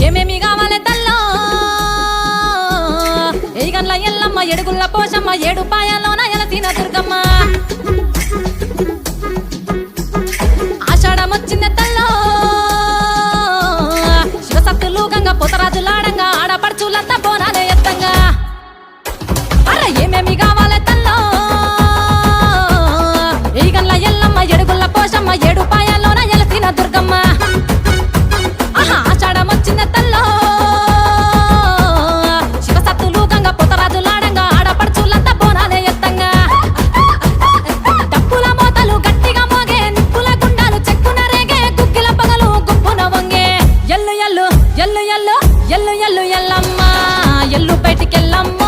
ఏమేమి కావాలి తల్లో ఏగన్ల ఎల్లమ్మ ఎడుగుల్ల పోషమ్మ ఏడు పాయలోన ఎలసిన దుర్గమ్మ ఆషాఢం వచ్చింది తల్లో శివసత్తులు గంగ పొతరాజులాడంగా ఆడపడుచులంతా బోనాలే ఎత్తంగా అర ఏమేమి కావాలి తల్లో ఏగన్ల ఎల్లమ్మ ఎడుగుల్ల పోషమ్మ ఏడు పాయలోన ఎలసిన దుర్గమ్మ ఆషాఢం వచ్చింది తల్లో శివసత్తులు గంగ పొతరాజులాడంగా ఆడపడుచులంతా బోనాలే ఎత్తంగా డప్పుల మోతలు గట్టిగా మోగే నిప్పుల గుండాలు చెక్కున రేగే గుగ్గిల పగలు గుప్పున వంగే ఎల్లు ఎల్లు ఎల్లు ఎల్లు ఎల్లు ఎల్లు ఎల్లమ్మ ఎల్లు బయటికెళ్ళమ్మ